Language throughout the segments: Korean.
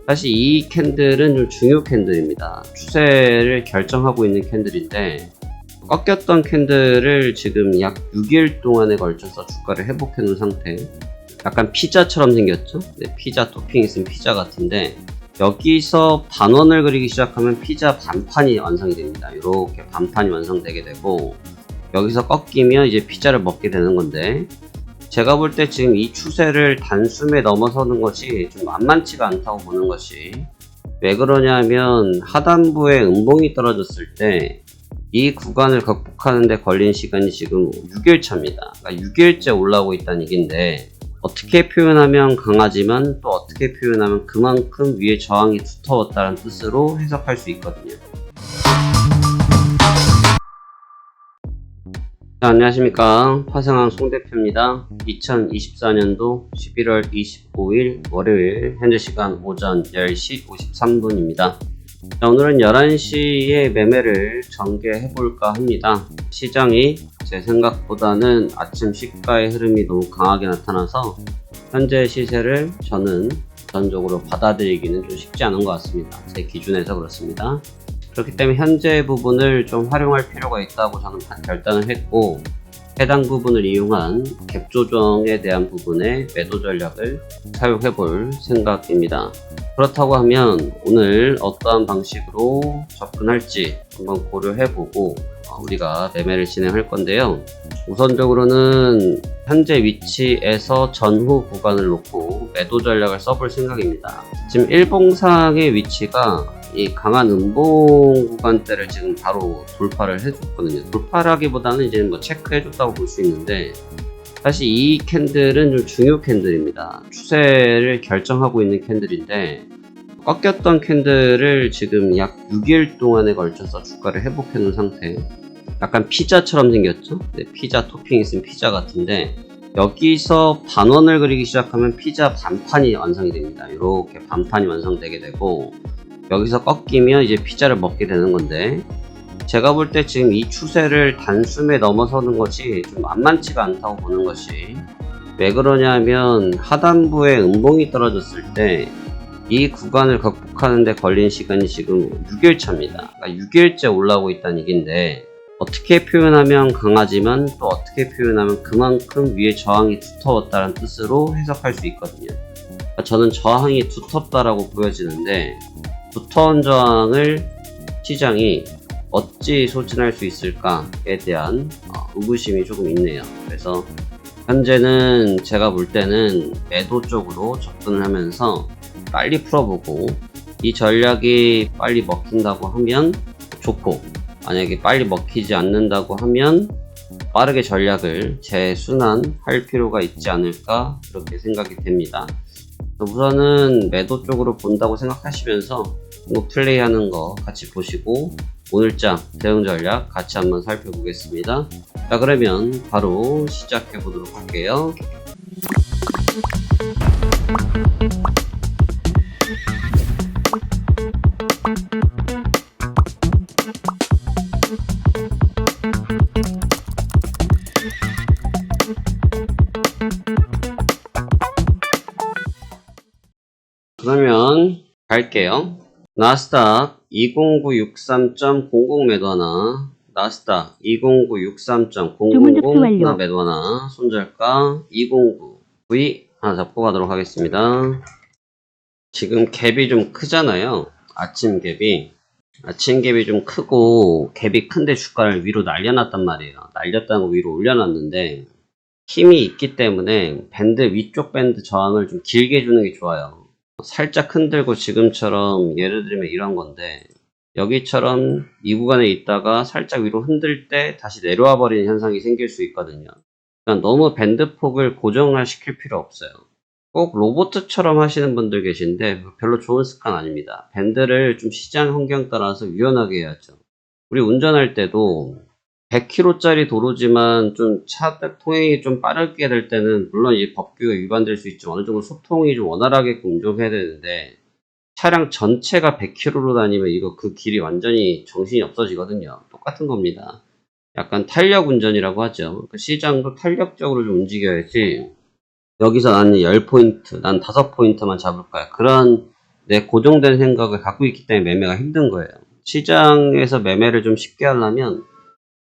사실 이 캔들은 좀 중요 캔들입니다. 추세를 결정하고 있는 캔들인데, 꺾였던 캔들을 지금 약 6일 동안에 걸쳐서 주가를 회복해 놓은 상태. 약간 피자처럼 생겼죠? 네, 피자 토핑 있으면 피자 같은데, 여기서 반원을 그리기 시작하면 피자 반판이 완성이 됩니다. 이렇게 반판이 완성되게 되고, 여기서 꺾이면 이제 피자를 먹게 되는 건데, 제가 볼 때 지금 이 추세를 단숨에 넘어서는 것이 좀 만만치가 않다고 보는 것이, 왜 그러냐면 하단부에 음봉이 떨어졌을 때 이 구간을 극복하는데 걸린 시간이 지금 6일 차입니다. 그러니까 6일째 올라오고 있다는 얘기인데, 어떻게 표현하면 강하지만 또 어떻게 표현하면 그만큼 위에 저항이 두터웠다는 뜻으로 해석할 수 있거든요. 자, 안녕하십니까. 화성항 송대표입니다. 2024년도 11월 25일 월요일 현재 시간 오전 10시 53분입니다. 자, 오늘은 11시에 매매를 전개해볼까 합니다. 시장이 제 생각보다는 아침 시가의 흐름이 너무 강하게 나타나서 현재 시세를 저는 전적으로 받아들이기는 좀 쉽지 않은 것 같습니다. 제 기준에서 그렇습니다. 그렇기 때문에 현재 부분을 좀 활용할 필요가 있다고 저는 결단을 했고, 해당 부분을 이용한 갭 조정에 대한 부분의 매도 전략을 사용해 볼 생각입니다. 그렇다고 하면 오늘 어떠한 방식으로 접근할지 한번 고려해 보고 우리가 매매를 진행할 건데요. 우선적으로는 현재 위치에서 전후 구간을 놓고 매도 전략을 써볼 생각입니다. 지금 일봉상의 위치가 이 강한 음봉 구간대를 지금 바로 돌파를 해줬거든요. 돌파라기보다는 이제 뭐 체크해줬다고 볼 수 있는데, 사실 이 캔들은 좀 중요 캔들입니다. 추세를 결정하고 있는 캔들인데, 꺾였던 캔들을 지금 약 6일 동안에 걸쳐서 주가를 회복해 놓은 상태. 약간 피자처럼 생겼죠? 네, 피자 토핑 있으면 피자 같은데, 여기서 반원을 그리기 시작하면 피자 반판이 완성이 됩니다. 이렇게 반판이 완성되게 되고, 여기서 꺾이면 이제 피자를 먹게 되는 건데, 제가 볼 때 지금 이 추세를 단숨에 넘어서는 것이 좀 만만치가 않다고 보는 것이, 왜 그러냐면 하단부에 음봉이 떨어졌을 때 이 구간을 극복하는데 걸린 시간이 지금 6일 차입니다. 그러니까 6일째 올라오고 있다는 얘기인데, 어떻게 표현하면 강하지만 또 어떻게 표현하면 그만큼 위에 저항이 두터웠다는 뜻으로 해석할 수 있거든요. 그러니까 저는 저항이 두텁다라고 보여지는데, 두터운 저항을 시장이 어찌 소진할 수 있을까에 대한 의구심이 조금 있네요. 그래서 현재는 제가 볼 때는 매도 쪽으로 접근을 하면서 빨리 풀어보고, 이 전략이 빨리 먹힌다고 하면 좋고, 만약에 빨리 먹히지 않는다고 하면 빠르게 전략을 재순환할 필요가 있지 않을까, 그렇게 생각이 됩니다. 우선은 매도 쪽으로 본다고 생각하시면서 뭐 플레이하는 거 같이 보시고, 오늘장 대응 전략 같이 한번 살펴보겠습니다. 자, 그러면 바로 시작해 보도록 할게요. 그러면 갈게요. 나스닥 20963.00 매도 하나, 나스닥 20963.000 하나 매도 하나, 손절가 209V 하나 잡고 가도록 하겠습니다. 지금 갭이 좀 크잖아요. 아침 갭이 좀 크고, 갭이 큰데 주가를 위로 날려놨단 말이에요. 날렸다는 거 위로 올려놨는데, 힘이 있기 때문에 밴드 위쪽 밴드 저항을 좀 길게 주는 게 좋아요. 살짝 흔들고, 지금처럼 예를 들면 이런 건데, 여기처럼 이 구간에 있다가 살짝 위로 흔들 때 다시 내려와 버리는 현상이 생길 수 있거든요. 그러니까 너무 밴드 폭을 고정을 시킬 필요 없어요. 꼭 로보트처럼 하시는 분들 계신데 별로 좋은 습관 아닙니다. 밴드를 좀 시장 환경 따라서 유연하게 해야죠. 우리 운전할 때도 100km짜리 도로지만 좀 차 통행이 좀 빠르게 될 때는 물론 이제 법규가 위반될 수 있지만 어느 정도 소통이 좀 원활하게 운전해야 되는데, 차량 전체가 100km로 다니면 이거 그 길이 완전히 정신이 없어지거든요. 똑같은 겁니다. 약간 탄력 운전이라고 하죠. 그 시장도 탄력적으로 좀 움직여야지, 여기서 나는 10포인트, 난 5포인트만 잡을 거야, 그런 내 고정된 생각을 갖고 있기 때문에 매매가 힘든 거예요. 시장에서 매매를 좀 쉽게 하려면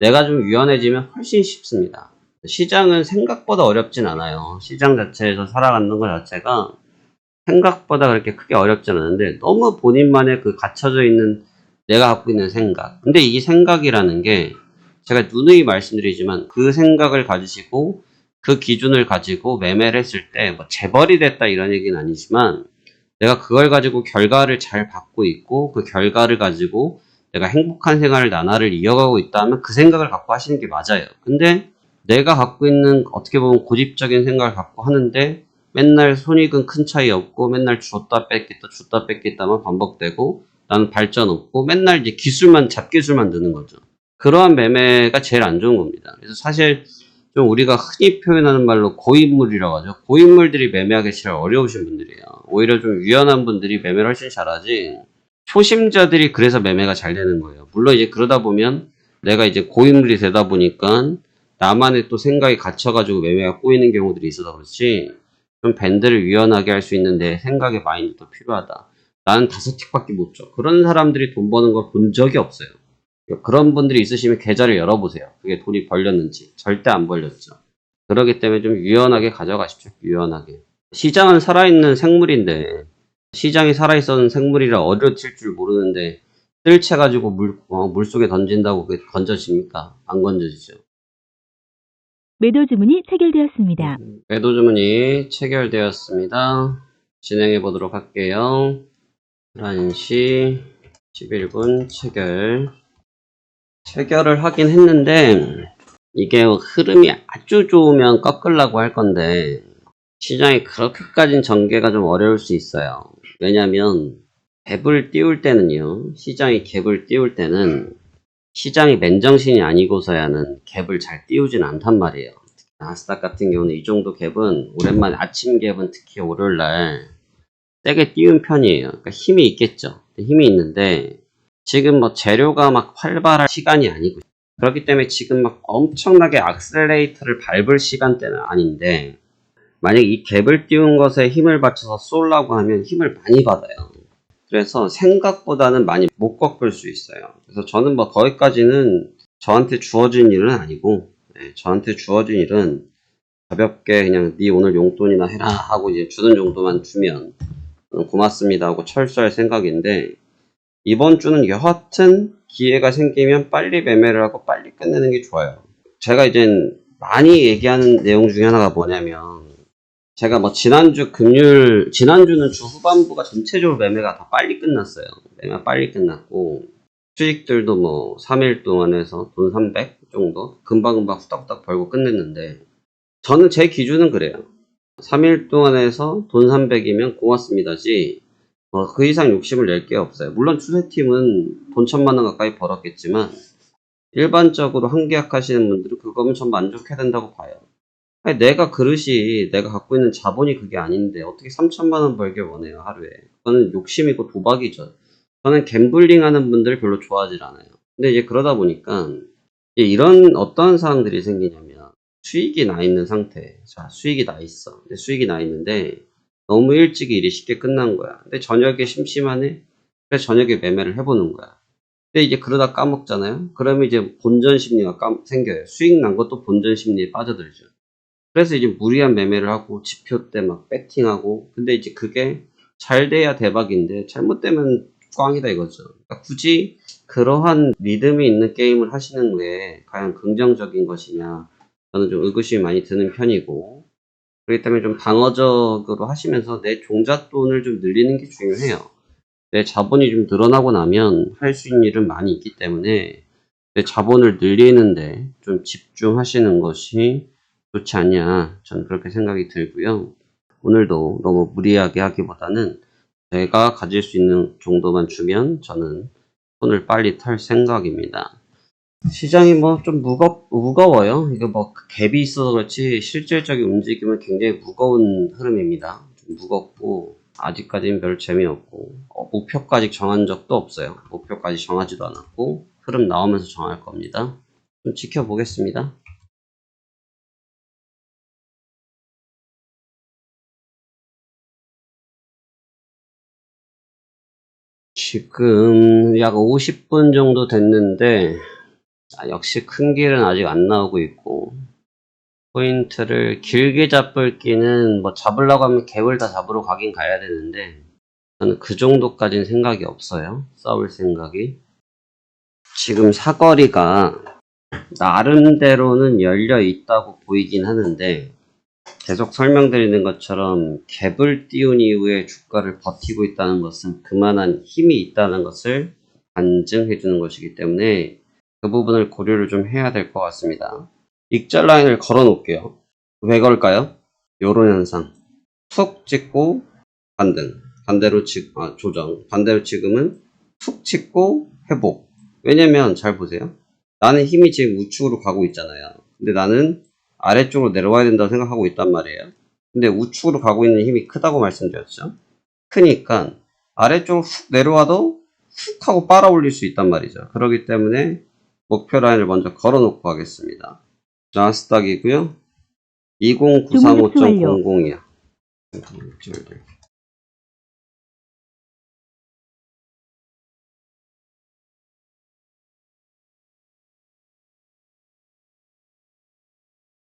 내가 좀 유연해지면 훨씬 쉽습니다. 시장은 생각보다 어렵진 않아요. 시장 자체에서 살아가는 것 자체가 생각보다 그렇게 크게 어렵진 않은데 너무 본인만의 그 갇혀져 있는 내가 갖고 있는 생각. 근데 이 생각이라는 게 제가 누누이 말씀드리지만 그 생각을 가지시고 그 기준을 가지고 매매를 했을 때 뭐 재벌이 됐다 이런 얘기는 아니지만 내가 그걸 가지고 결과를 잘 받고 있고 그 결과를 가지고 내가 행복한 생활을 나날을 이어가고 있다면 그 생각을 갖고 하시는 게 맞아요. 근데 내가 갖고 있는 어떻게 보면 고집적인 생각을 갖고 하는데 맨날 손익은 큰 차이 없고 맨날 줬다 뺏겠다 줬다 뺏겠다만 반복되고 나는 발전 없고 맨날 이제 기술만 잡기술만 느는 거죠. 그러한 매매가 제일 안 좋은 겁니다. 그래서 사실 좀 우리가 흔히 표현하는 말로 고인물이라고 하죠. 고인물들이 매매하기 제일 어려우신 분들이에요. 오히려 좀 유연한 분들이 매매를 훨씬 잘하지 초심자들이 그래서 매매가 잘 되는 거예요. 물론 이제 그러다 보면 내가 이제 고인물이 되다 보니까 나만의 또 생각이 갇혀가지고 매매가 꼬이는 경우들이 있어서 그렇지 좀 밴드를 유연하게 할 수 있는 내 생각의 마인드도 필요하다. 나는 5틱밖에 못 줘. 그런 사람들이 돈 버는 걸 본 적이 없어요. 그런 분들이 있으시면 계좌를 열어보세요. 그게 돈이 벌렸는지. 절대 안 벌렸죠. 그렇기 때문에 좀 유연하게 가져가십시오. 유연하게. 시장은 살아있는 생물인데 시장이 살아있었는 생물이라 어려칠 줄 모르는데 뜰채가지고 물속에 던진다고 그게 건져집니까? 안 건져지죠. 매도 주문이 체결되었습니다. 매도 주문이 체결되었습니다. 진행해 보도록 할게요. 11시 11분 체결을 하긴 했는데 이게 흐름이 아주 좋으면 꺾으려고 할 건데 시장이 그렇게까지는 전개가 좀 어려울 수 있어요. 왜냐면 갭을 띄울 때는요. 시장이 갭을 띄울 때는 시장이 맨정신이 아니고서야는 갭을 잘 띄우진 않단 말이에요. 나스닥 같은 경우는 이 정도 갭은 오랜만에 아침 갭은 특히 월요일날 세게 띄운 편이에요. 그러니까 힘이 있겠죠. 힘이 있는데 지금 뭐 재료가 막 활발할 시간이 아니고 그렇기 때문에 지금 막 엄청나게 악셀레이터를 밟을 시간대는 아닌데 만약 이 갭을 띄운 것에 힘을 받쳐서 쏠라고 하면 힘을 많이 받아요. 그래서 생각보다는 많이 못 꺾을 수 있어요. 그래서 저는 뭐 거기까지는 저한테 주어진 일은 아니고 저한테 주어진 일은 가볍게 그냥 네 오늘 용돈이나 해라 하고 이제 주는 정도만 주면 고맙습니다 하고 철수할 생각인데 이번 주는 여하튼 기회가 생기면 빨리 매매를 하고 빨리 끝내는 게 좋아요. 제가 이제 많이 얘기하는 내용 중에 하나가 뭐냐면 제가 뭐 지난주는 주 후반부가 전체적으로 매매가 다 빨리 끝났어요. 매매가 빨리 끝났고 수익들도 뭐 3일 동안 해서 돈 300 정도 금방금방 후딱후딱 벌고 끝냈는데 저는 제 기준은 그래요. 3일 동안 해서 돈 300이면 고맙습니다지 그 이상 욕심을 낼 게 없어요. 물론 추세팀은 돈 1000만 원 가까이 벌었겠지만 일반적으로 한계약 하시는 분들은 그거면 전 만족해야 된다고 봐요. 아니, 내가 그릇이 내가 갖고 있는 자본이 그게 아닌데 어떻게 3천만 원 벌게 원해요 하루에. 그거는 욕심이고 도박이죠. 저는 갬블링 하는 분들 별로 좋아하지 않아요. 근데 이제 그러다 보니까 이제 이런 어떤 상황들이 생기냐면 수익이 나 있는 상태. 자, 수익이 나 있어. 근데 수익이 나 있는데 너무 일찍 일이 쉽게 끝난 거야. 근데 저녁에 심심하네? 그래서 저녁에 매매를 해보는 거야. 근데 이제 그러다 까먹잖아요? 그러면 이제 본전 심리가 생겨요. 수익 난 것도 본전 심리에 빠져들죠. 그래서 이제 무리한 매매를 하고 지표 때 막 배팅하고 근데 이제 그게 잘 돼야 대박인데 잘못되면 꽝이다 이거죠. 그러니까 굳이 그러한 리듬이 있는 게임을 하시는 게 과연 긍정적인 것이냐 저는 좀 의구심이 많이 드는 편이고 그렇기 때문에 좀 방어적으로 하시면서 내 종잣돈을 좀 늘리는 게 중요해요. 내 자본이 좀 늘어나고 나면 할 수 있는 일은 많이 있기 때문에 내 자본을 늘리는데 좀 집중하시는 것이 좋지 않냐 저는 그렇게 생각이 들고요. 오늘도 너무 무리하게 하기보다는 제가 가질 수 있는 정도만 주면 저는 손을 빨리 털 생각입니다. 시장이 뭐 좀 무거워요. 이거 뭐 갭이 있어서 그렇지 실질적인 움직임은 굉장히 무거운 흐름입니다. 좀 무겁고 아직까지는 별 재미없고 목표까지 정한 적도 없어요. 목표까지 정하지도 않았고 흐름 나오면서 정할 겁니다. 좀 지켜보겠습니다. 지금 약 50분 정도 됐는데 역시 큰 길은 아직 안 나오고 있고, 포인트를 길게 잡을 끼는 뭐 잡으려고 하면 갭을 다 잡으러 가긴 가야 되는데 저는 그 정도까지는 생각이 없어요. 싸울 생각이. 지금 사거리가 나름대로는 열려 있다고 보이긴 하는데, 계속 설명드리는 것처럼 갭을 띄운 이후에 주가를 버티고 있다는 것은 그만한 힘이 있다는 것을 반증해 주는 것이기 때문에 그 부분을 고려를 좀 해야 될 것 같습니다. 익절 라인을 걸어 놓을게요. 왜 걸까요? 요런 현상. 툭 찍고 반등, 반대로 조정, 반대로 찍으면 툭 찍고 회복. 왜냐면 잘 보세요. 나는 힘이 지금 우측으로 가고 있잖아요. 근데 나는 아래쪽으로 내려와야 된다고 생각하고 있단 말이에요. 근데 우측으로 가고 있는 힘이 크다고 말씀드렸죠. 크니까 아래쪽으로 훅 내려와도 훅 하고 빨아 올릴 수 있단 말이죠. 그렇기 때문에 목표 라인을 먼저 걸어 놓고 하겠습니다. 나스닥이고요. 20935.00이야.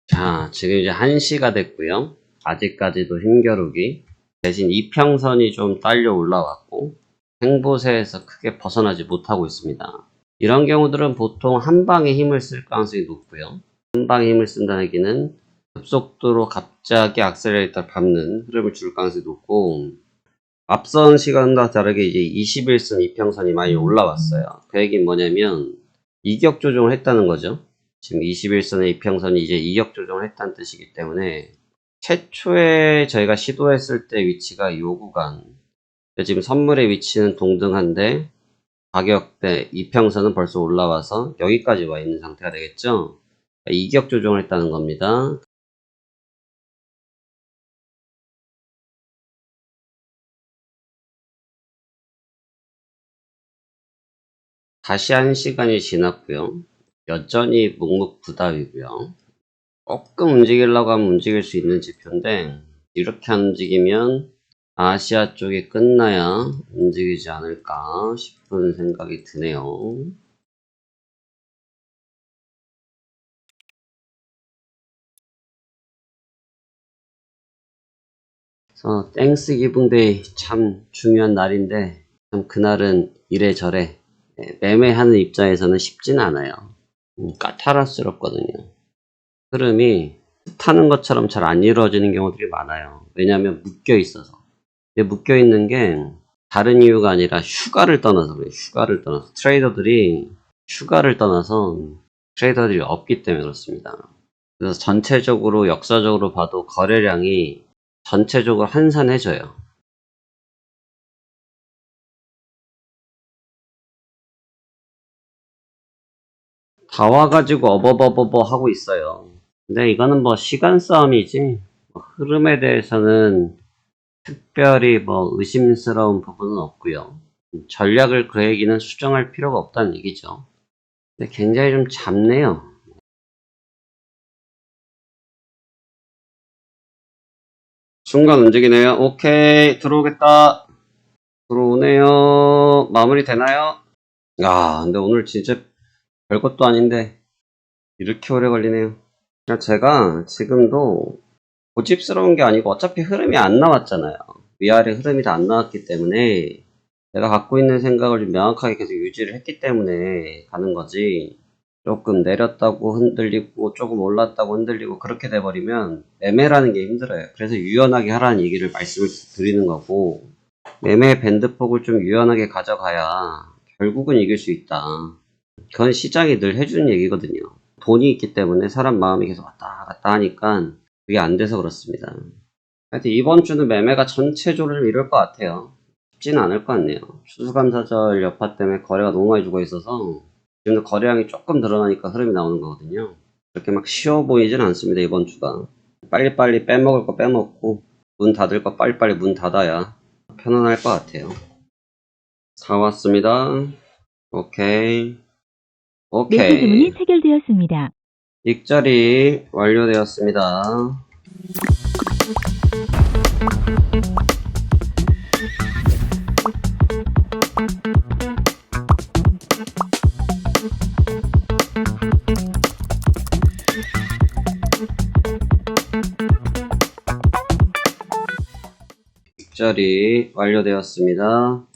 자, 지금 이제 1시가 됐고요. 아직까지도 힘겨루기. 대신 이평선이 좀 딸려 올라왔고 행보세에서 크게 벗어나지 못하고 있습니다. 이런 경우들은 보통 한 방에 힘을 쓸 가능성이 높고요. 한 방에 힘을 쓴다는 얘기는 급속도로 갑자기 악셀레이터를 밟는 흐름을 줄 가능성이 높고, 앞선 시간과 다르게 이제 21선 이평선이 많이 올라왔어요. 그 얘기는 뭐냐면 이격 조정을 했다는 거죠. 지금 21선의 이평선이 이제 이격 조정을 했다는 뜻이기 때문에 최초에 저희가 시도했을 때 위치가 이 구간, 지금 선물의 위치는 동등한데 가격대 이평선은 벌써 올라와서 여기까지 와 있는 상태가 되겠죠. 이격 조정을 했다는 겁니다. 다시 1시간이 지났고요. 여전히 묵묵부답이고요. 조금 움직이려고 하면 움직일 수 있는 지표인데 이렇게 안 움직이면 아시아 쪽이 끝나야 움직이지 않을까 싶은 생각이 드네요. 그래서 땡스 기붕데이 참 중요한 날인데 참 그날은 이래저래 매매하는 입장에서는 쉽진 않아요. 까탈스럽거든요. 흐름이 타는 것처럼 잘 안 이루어지는 경우들이 많아요. 왜냐하면 묶여 있어서. 묶여 있는 게 다른 이유가 아니라 휴가를 떠나서 그래요. 휴가를 떠나서 트레이더들이 휴가를 떠나서 트레이더들이 없기 때문에 그렇습니다. 그래서 전체적으로 역사적으로 봐도 거래량이 전체적으로 한산해져요. 다 와가지고 어버버버버 하고 있어요. 근데 이거는 뭐 시간 싸움이지 흐름에 대해서는 특별히 뭐 의심스러운 부분은 없고요. 전략을 그 얘기는 수정할 필요가 없다는 얘기죠. 근데 굉장히 좀 잡네요. 순간 움직이네요. 오케이, 들어오겠다. 들어오네요. 마무리 되나요? 야, 근데 오늘 진짜 별것도 아닌데 이렇게 오래 걸리네요. 제가 지금도 고집스러운 게 아니고 어차피 흐름이 안 나왔잖아요. 위아래 흐름이 다 안 나왔기 때문에 내가 갖고 있는 생각을 좀 명확하게 계속 유지를 했기 때문에 가는 거지, 조금 내렸다고 흔들리고 조금 올랐다고 흔들리고 그렇게 돼버리면 매매라는 게 힘들어요. 그래서 유연하게 하라는 얘기를 말씀을 드리는 거고, 매매 밴드폭을 좀 유연하게 가져가야 결국은 이길 수 있다. 그건 시장이 늘 해주는 얘기거든요. 돈이 있기 때문에 사람 마음이 계속 왔다 갔다 하니까 그게 안 돼서 그렇습니다. 하여튼 이번 주는 매매가 전체적으로 좀 이럴 것 같아요. 쉽지는 않을 것 같네요. 추수감사절 여파 때문에 거래가 너무 많이 죽어 있어서 지금도 거래량이 조금 늘어나니까 흐름이 나오는 거거든요. 그렇게 막 쉬워 보이진 않습니다. 이번 주가 빨리빨리 빼먹을 거 빼먹고 문 닫을 거 빨리빨리 문 닫아야 편안할 것 같아요. 다 왔습니다. 오케이. 매수 주문이 체결되었습니다. 익절이 완료되었습니다. 적절히 완료되었습니다.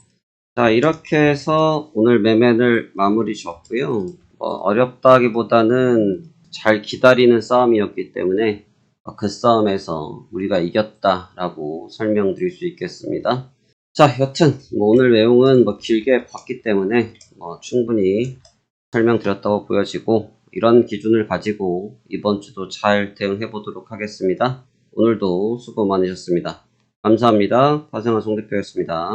자, 이렇게 해서 오늘 매매를 마무리 지었고요. 어렵다기보다는 잘 기다리는 싸움이었기 때문에 그 싸움에서 우리가 이겼다라고 설명드릴 수 있겠습니다. 자, 여튼 오늘 내용은 길게 봤기 때문에 충분히 설명드렸다고 보여지고, 이런 기준을 가지고 이번 주도 잘 대응해 보도록 하겠습니다. 오늘도 수고 많으셨습니다. 감사합니다. 화생한 송 대표였습니다.